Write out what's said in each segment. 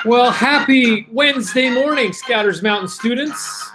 Well, happy Wednesday morning, Scouters Mountain students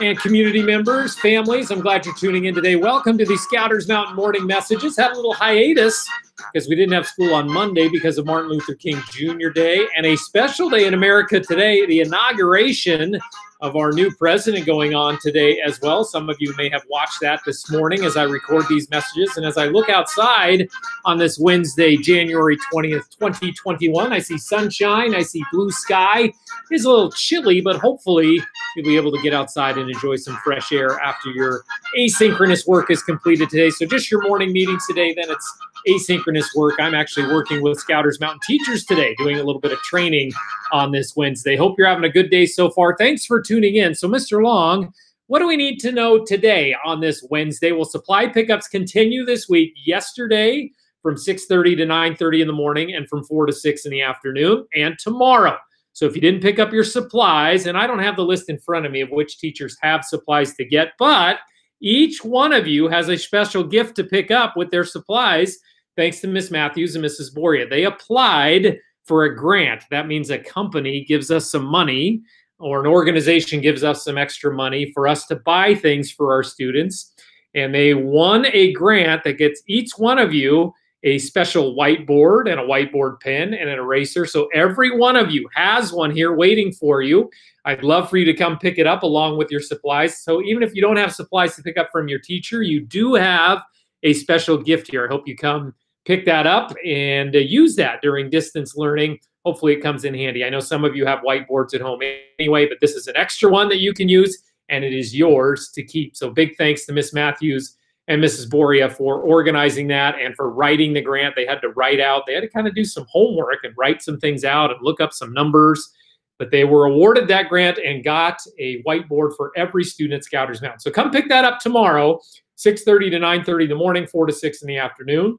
and community members, families. I'm glad you're tuning in today. Welcome to the Scouters Mountain Morning Messages. Had a little hiatus because we didn't have school on Monday because of Martin Luther King Jr. Day, and a special day in America today, the inauguration of our new president going on today as well. Some of you may have watched that this morning as I record these messages. And as I look outside on this Wednesday, January 20th, 2021, I see sunshine, I see blue sky. It's a little chilly, but hopefully you'll be able to get outside and enjoy some fresh air after your asynchronous work is completed today. So just your morning meetings today, then it's asynchronous work. I'm actually working with Scouters Mountain teachers today, doing a little bit of training on this Wednesday. Hope you're having a good day so far. Thanks for tuning in. So Mr. Long, what do we need to know today on this Wednesday? Well, supply pickups continue this week. Yesterday from 6:30 to 9:30 in the morning and from 4 to 6 in the afternoon, and tomorrow. So if you didn't pick up your supplies, and I don't have the list in front of me of which teachers have supplies to get, but each one of you has a special gift to pick up with their supplies, thanks to Miss Matthews and Mrs. Boria. They applied for a grant. That means a company gives us some money, or an organization gives us some extra money for us to buy things for our students. And they won a grant that gets each one of you a special whiteboard and a whiteboard pen and an eraser. So every one of you has one here waiting for you. I'd love for you to come pick it up along with your supplies. So even if you don't have supplies to pick up from your teacher, you do have a special gift here. I hope you come pick that up and use that during distance learning. Hopefully it comes in handy. I know some of you have whiteboards at home anyway, but this is an extra one that you can use, and it is yours to keep. So big thanks to Miss Matthews and Mrs. Boria for organizing that and for writing the grant. They had to write out, they had to kind of do some homework and write some things out and look up some numbers, but they were awarded that grant and got a whiteboard for every student at Scouters Mountain. So come pick that up tomorrow, 6:30 to 9:30 in the morning, 4 to 6 in the afternoon.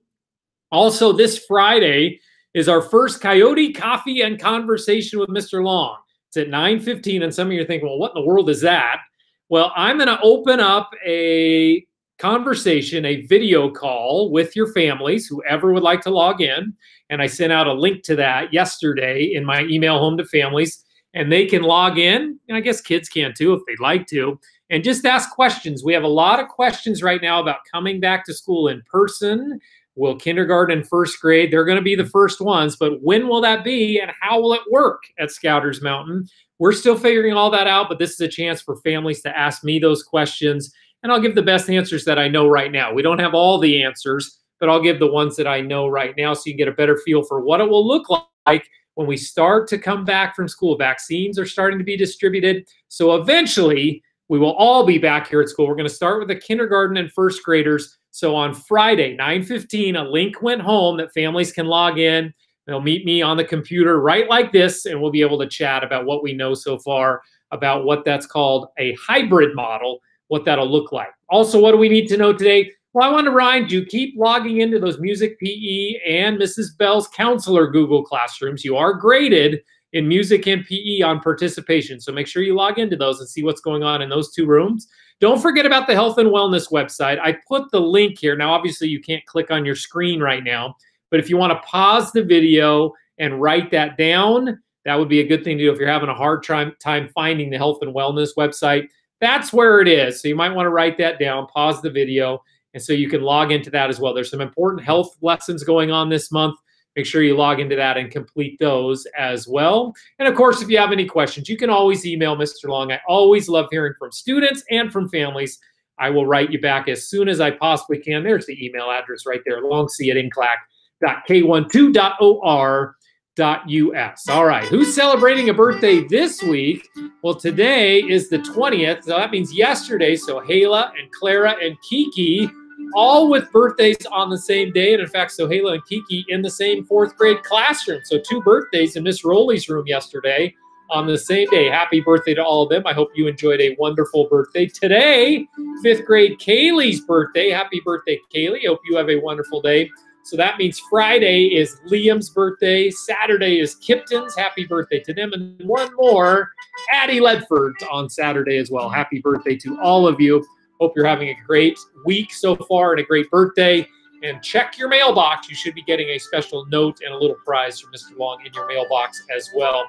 Also, this Friday is our first Coyote Coffee and Conversation with Mr. Long. It's at 9:15, and some of you are thinking, well, what in the world is that? Well, I'm going to open up a conversation, a video call with your families, whoever would like to log in. And I sent out a link to that yesterday in my email home to families, and they can log in. And I guess kids can too if they'd like to, and just ask questions. We have a lot of questions right now about coming back to school in person. Will kindergarten and first grade, they're going to be the first ones, but when will that be and how will it work at Scouters Mountain? We're still figuring all that out, but this is a chance for families to ask me those questions, and I'll give the best answers that I know right now. We don't have all the answers, but I'll give the ones that I know right now so you can get a better feel for what it will look like when we start to come back from school. Vaccines are starting to be distributed, so eventually we will all be back here at school. We're going to start with the kindergarten and first graders. So on Friday, 9:15, a link went home that families can log in. They'll meet me on the computer right like this, and we'll be able to chat about what we know so far about what that's called a hybrid model, what that'll look like. Also, what do we need to know today? Well, I want to remind you, keep logging into those music, PE, and Mrs. Bell's counselor Google Classrooms. You are graded in music and PE on participation. So make sure you log into those and see what's going on in those two rooms. Don't forget about the health and wellness website. I put the link here. Now, obviously, you can't click on your screen right now, but if you want to pause the video and write that down, that would be a good thing to do if you're having a hard time finding the health and wellness website. That's where it is. So you might want to write that down, pause the video, and so you can log into that as well. There's some important health lessons going on this month. Make sure you log into that and complete those as well. And of course, if you have any questions, you can always email Mr. Long. I always love hearing from students and from families. I will write you back as soon as I possibly can. There's the email address right there, longc@nclac.k12.or.us. All right, who's celebrating a birthday this week? Well, today is the 20th, so that means yesterday. So Hayla and Clara and Kiki, all with birthdays on the same day. And in fact, Sohaila and Kiki in the same fourth grade classroom. So 2 birthdays in Miss Rowley's room yesterday on the same day. Happy birthday to all of them. I hope you enjoyed a wonderful birthday. Today, 5th grade Kaylee's birthday. Happy birthday, Kaylee. Hope you have a wonderful day. So that means Friday is Liam's birthday. Saturday is Kipton's. Happy birthday to them. And one more, Addie Ledford on Saturday as well. Happy birthday to all of you. Hope you're having a great week so far and a great birthday. and check your mailbox. You should be getting a special note and a little prize from Mr. Long in your mailbox as well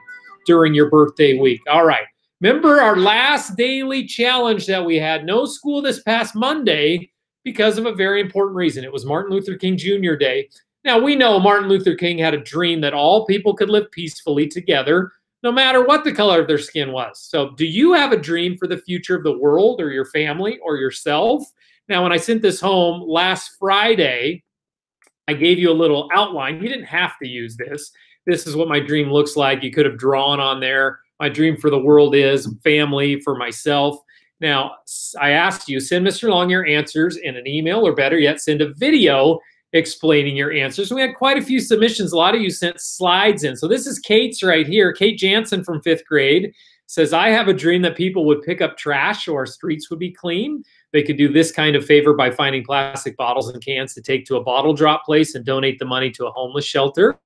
during your birthday week. All right. Remember our last daily challenge that we had? No school this past Monday because of a very important reason. It was Martin Luther King Jr. Day. Now, we know Martin Luther King had a dream that all people could live peacefully together, no matter what the color of their skin was. So do you have a dream for the future of the world or your family or yourself? Now, when I sent this home last Friday, I gave you a little outline. You didn't have to use this. This is what my dream looks like. You could have drawn on there. My dream for the world is family, for myself. Now, I asked you, send Mr. Long your answers in an email, or better yet, send a video explaining your answers. We had quite a few submissions. A lot of you sent slides in. So this is Kate's right here. Kate Jansen from 5th grade says, I have a dream that people would pick up trash so our streets would be clean. They could do this kind of favor by finding plastic bottles and cans to take to a bottle drop place and donate the money to a homeless shelter.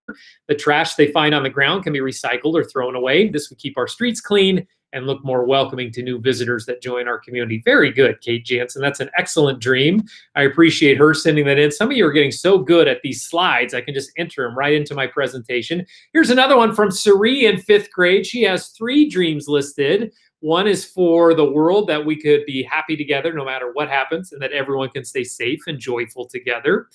The trash they find on the ground can be recycled or thrown away. This would keep our streets clean and look more welcoming to new visitors that join our community. Very good, Kate Jansen. That's an excellent dream. I appreciate her sending that in. Some of you are getting so good at these slides, I can just enter them right into my presentation. Here's another one from Suri in 5th grade. She has 3 dreams listed. One is for the world, that we could be happy together no matter what happens, and that everyone can stay safe and joyful together.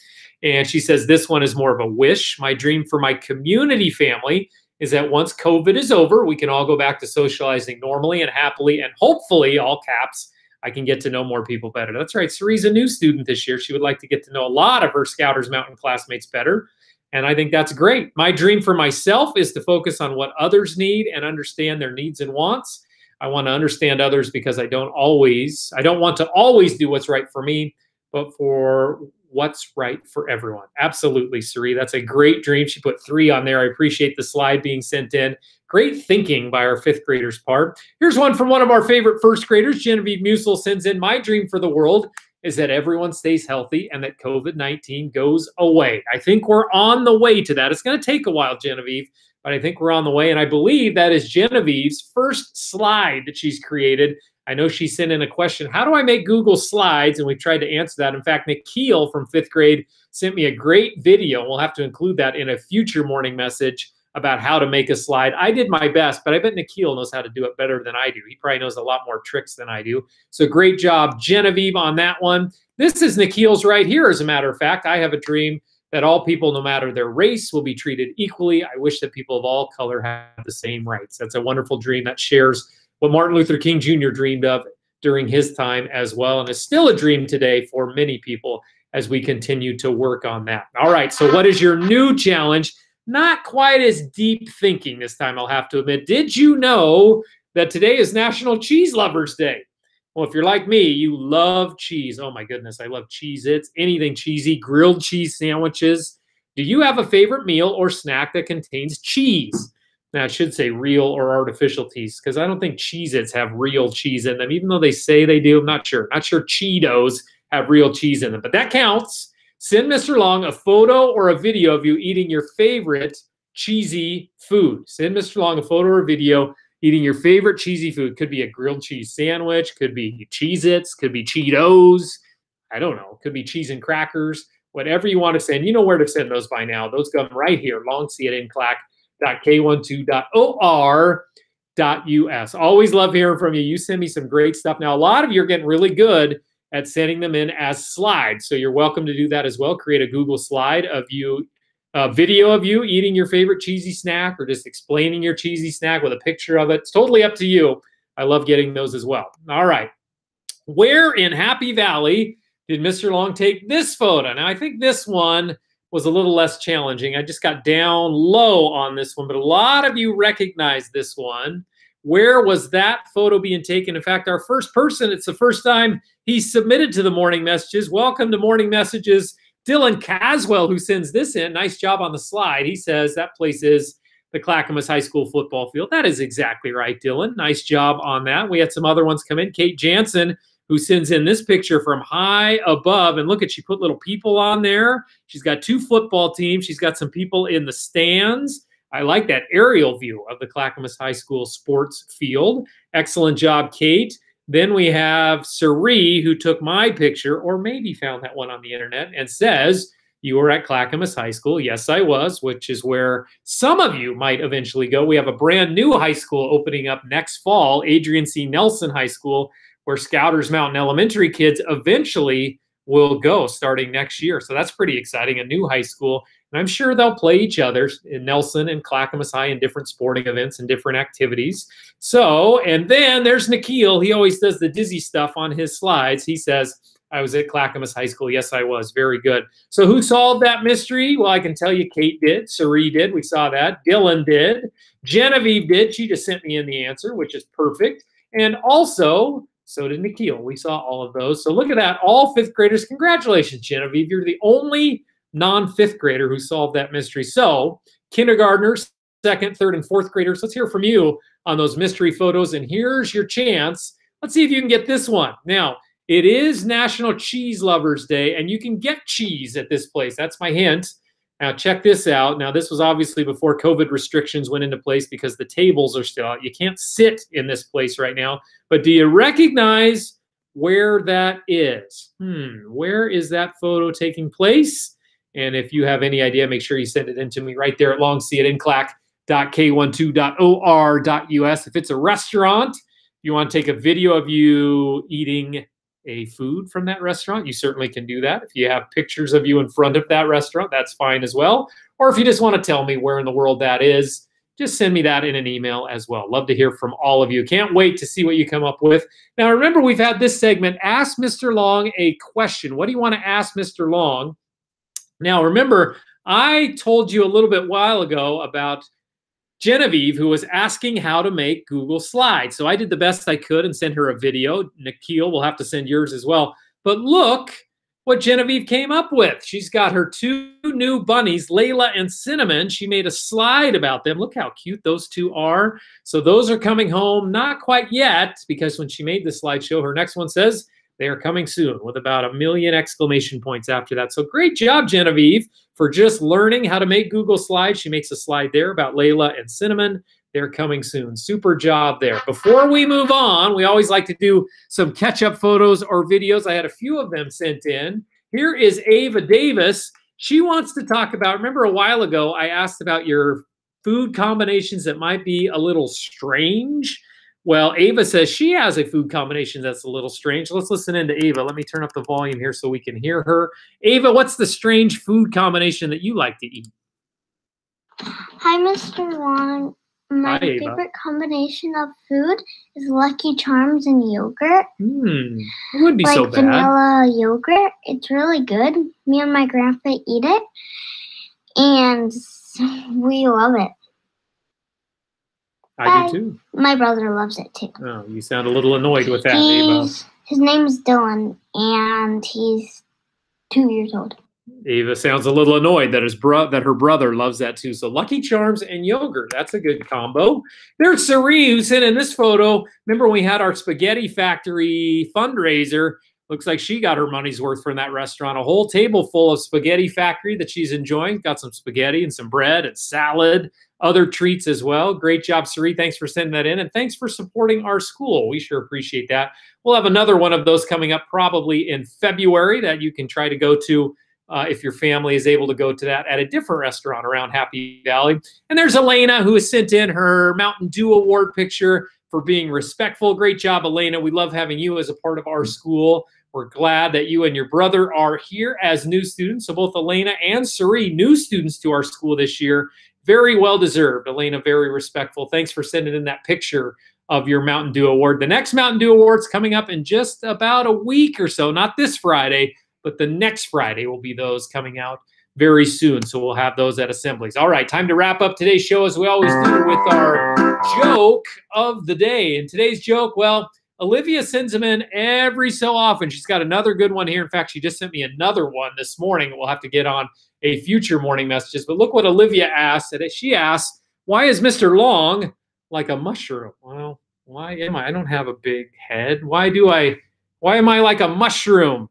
And she says this one is more of a wish. My dream for my community family is that once COVID is over, we can all go back to socializing normally and happily, and hopefully, all caps, I can get to know more people better. That's right. Sari's a new student this year. She would like to get to know a lot of her Scouters Mountain classmates better. And I think that's great. My dream for myself is to focus on what others need and understand their needs and wants. I want to understand others because I don't want to always do what's right for me, but for what's right for everyone. Absolutely, Sari. That's a great dream. She put 3 on there. I appreciate the slide being sent in. Great thinking by our 5th graders' part. Here's one from one of our favorite 1st graders. Genevieve Musel sends in, my dream for the world is that everyone stays healthy and that COVID-19 goes away. I think we're on the way to that. It's going to take a while, Genevieve, but I think we're on the way. And I believe that is Genevieve's first slide that she's created. I know she sent in a question, how do I make Google Slides? And we tried to answer that. In fact, Nikhil from 5th grade sent me a great video. We'll have to include that in a future morning message about how to make a slide. I did my best, but I bet Nikhil knows how to do it better than I do. He probably knows a lot more tricks than I do. So great job, Genevieve, on that one. This is Nikhil's right here, as a matter of fact. I have a dream that all people, no matter their race, will be treated equally. I wish that people of all color have the same rights. That's a wonderful dream that shares what Martin Luther King Jr. dreamed of during his time as well, and is still a dream today for many people as we continue to work on that. All right, so what is your new challenge? Not quite as deep thinking this time, I'll have to admit. Did you know that today is National Cheese Lovers Day? Well, if you're like me, you love cheese. Oh my goodness, I love Cheez-Its, anything cheesy, grilled cheese sandwiches. Do you have a favorite meal or snack that contains cheese? Now, I should say real or artificial cheese, because I don't think Cheez-Its have real cheese in them, even though they say they do. I'm not sure. Not sure Cheetos have real cheese in them, but that counts. Send Mr. Long a photo or a video of you eating your favorite cheesy food. Send Mr. Long a photo or a video eating your favorite cheesy food. Could be a grilled cheese sandwich, could be Cheez-Its, could be Cheetos. I don't know. Could be cheese and crackers. Whatever you want to send. You know where to send those by now. Those come right here, longc@k12.or.us. Always love hearing from you. You send me some great stuff. Now, a lot of you are getting really good at sending them in as slides, so you're welcome to do that as well. Create a Google slide of you, a video of you eating your favorite cheesy snack, or just explaining your cheesy snack with a picture of it. It's totally up to you. I love getting those as well. All right. Where in Happy Valley did Mr. Long take this photo? Now, I think this one was a little less challenging. I just got down low on this one, but a lot of you recognize this one. Where was that photo being taken? In fact, our first person, it's the first time he submitted to the morning messages. Welcome to Morning Messages, Dylan Caswell, who sends this in. Nice job on the slide. He says that place is the Clackamas High School football field. That is exactly right, Dylan. Nice job on that. We had some other ones come in. Kate Jansen, who sends in this picture from high above. And look at, she put little people on there. She's got 2 football teams. She's got some people in the stands. I like that aerial view of the Clackamas High School sports field. Excellent job, Kate. Then we have Sari, who took my picture, or maybe found that one on the internet, and says, You were at Clackamas High School. Yes, I was, which is where some of you might eventually go. We have a brand new high school opening up next fall, Adrian C. Nelson High School, where Scouters Mountain Elementary kids eventually will go starting next year. So that's pretty exciting, a new high school. And I'm sure they'll play each other in Nelson and Clackamas High in different sporting events and different activities. So, and then there's Nikhil. He always does the dizzy stuff on his slides. He says, I was at Clackamas High School. Yes, I was. Very good. So who solved that mystery? Well, I can tell you Kate did. Sari did. We saw that. Dylan did. Genevieve did. She just sent me in the answer, which is perfect. And also, so did Nikhil. We saw all of those. So look at that. All fifth graders. Congratulations, Genevieve. You're the only non-fifth grader who solved that mystery. So kindergartners, second, third, and fourth graders, let's hear from you on those mystery photos. And here's your chance. Let's see if you can get this one. Now, it is National Cheese Lovers Day, and you can get cheese at this place. That's my hint. Now, check this out. Now, this was obviously before COVID restrictions went into place because the tables are still out. You can't sit in this place right now. But do you recognize where that is? Where is that photo taking place? And if you have any idea, make sure you send it in to me right there at longseatinklac.k12.or.us. If it's a restaurant, you want to take a video of you eating a food from that restaurant, you certainly can do that. If you have pictures of you in front of that restaurant, that's fine as well. Or if you just want to tell me where in the world that is, just send me that in an email as well. Love to hear from all of you. Can't wait to see what you come up with. Now, remember, we've had this segment, Ask Mr. Long a Question. What do you want to ask Mr. Long? Now, remember, I told you a little bit while ago about Genevieve, who was asking how to make Google Slides. So I did the best I could and sent her a video. Nikhil will have to send yours as well. But look what Genevieve came up with. She's got her two new bunnies, Layla and Cinnamon. She made a slide about them. Look how cute those two are. So those are coming home. Not quite yet, because when she made the slideshow, her next one says they are coming soon, with about 1 million exclamation points after that. So great job, Genevieve, for just learning how to make Google Slides. She makes a slide there about Layla and Cinnamon. They're coming soon. Super job there. Before we move on, we always like to do some catch-up photos or videos. I had a few of them sent in. Here is Ava Davis. She wants to talk about, remember a while ago, I asked about your food combinations that might be a little strange. Well, Ava says she has a food combination that's a little strange. Let's listen in to Ava. Let me turn up the volume here so we can hear her. Ava, what's the strange food combination that you like to eat? Hi, Mr. Long. My favorite combination of food is Lucky Charms and yogurt. It wouldn't be so bad. Like vanilla yogurt. It's really good. Me and my grandpa eat it, and we love it. I do too. My brother loves it too. Oh, you sound a little annoyed with that, Ava. His name is Dylan, and he's 2 years old. Ava sounds a little annoyed that her brother loves that too. So Lucky Charms and yogurt, that's a good combo. There's Sari, who sent in this photo. Remember when we had our Spaghetti Factory fundraiser? Looks like she got her money's worth from that restaurant. A whole table full of Spaghetti Factory that she's enjoying. Got some spaghetti and some bread and salad, other treats as well. Great job, Sari. Thanks for sending that in, and thanks for supporting our school. We sure appreciate that. We'll have another one of those coming up probably in February that you can try to go to if your family is able to go to that at a different restaurant around Happy Valley. And there's Elena, who has sent in her Mountain Dew Award picture for being respectful. Great job, Elena. We love having you as a part of our school. We're glad that you and your brother are here as new students. So both Elena and Sari, new students to our school this year. Very well deserved. Elena, very respectful. Thanks for sending in that picture of your Mountain Dew Award. The next Mountain Dew Award's coming up in just about a week or so. Not this Friday, but the next Friday will be those coming out very soon. So we'll have those at assemblies. All right, time to wrap up today's show as we always do with our joke of the day. And today's joke, well, Olivia sends them in every so often. She's got another good one here. In fact, she just sent me another one this morning. We'll have to get on a future morning messages. But look what Olivia asked. She asked, why is Mr. Long like a mushroom? Well, why am I? I don't have a big head. Why am I like a mushroom?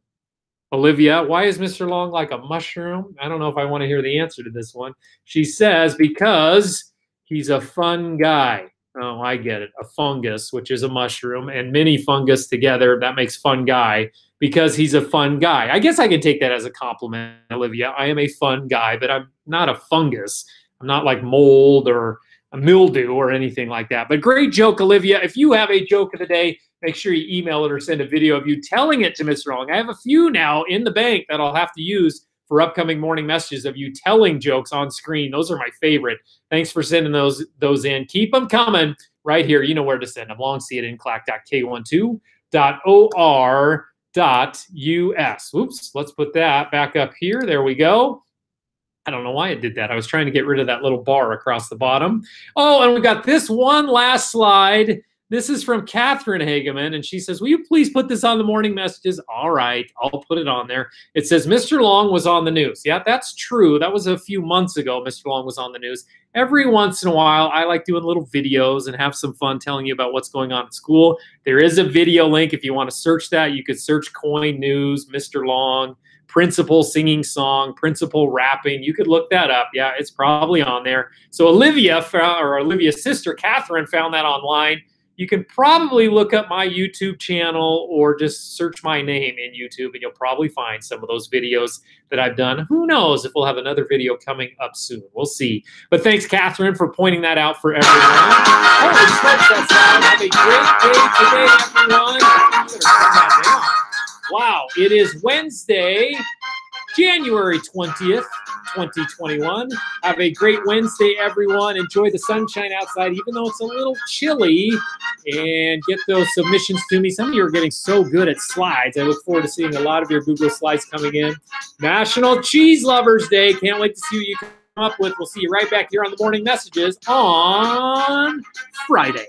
Olivia, why is Mr. Long like a mushroom? I don't know if I want to hear the answer to this one. She says, because he's a fun guy. Oh, I get it. A fungus, which is a mushroom, and many fungus together, that makes fun guy. because he's a fun guy. I guess I can take that as a compliment, Olivia. I am a fun guy, but I'm not a fungus. I'm not like mold or a mildew or anything like that. But great joke, Olivia. If you have a joke of the day, make sure you email it or send a video of you telling it to Mr. Long. I have a few now in the bank that I'll have to use for upcoming morning messages of you telling jokes on screen. Those are my favorite. Thanks for sending those in. Keep them coming right here. You know where to send them. longseatinclack.k12.or.us. Oops, let's put that back up here. There we go. I don't know why it did that. I was trying to get rid of that little bar across the bottom. Oh, and we got this one last slide. This is from Catherine Hageman, and she says, will you please put this on the morning messages? All right, I'll put it on there. It says, Mr. Long was on the news. Yeah, that's true. That was a few months ago, Mr. Long was on the news. Every once in a while, I like doing little videos and have some fun telling you about what's going on at school. There is a video link. If you want to search that, you could search Coin News, Mr. Long, principal singing song, principal rapping. You could look that up. Yeah, it's probably on there. So Olivia's sister, Catherine, found that online. You can probably look up my YouTube channel or just search my name in YouTube, and you'll probably find some of those videos that I've done. Who knows if we'll have another video coming up soon. We'll see. But thanks, Catherine, for pointing that out for everyone. Holy smokes, that's loud. Have a great day today, everyone. Better turn that down. Wow, it is Wednesday, January 20th, 2021. Have a great Wednesday, everyone. Enjoy the sunshine outside, even though it's a little chilly. And get those submissions to me. Some of you are getting so good at slides. I look forward to seeing a lot of your Google Slides coming in. National Cheese Lovers Day. Can't wait to see what you come up with. We'll see you right back here on the Morning Messages on Friday.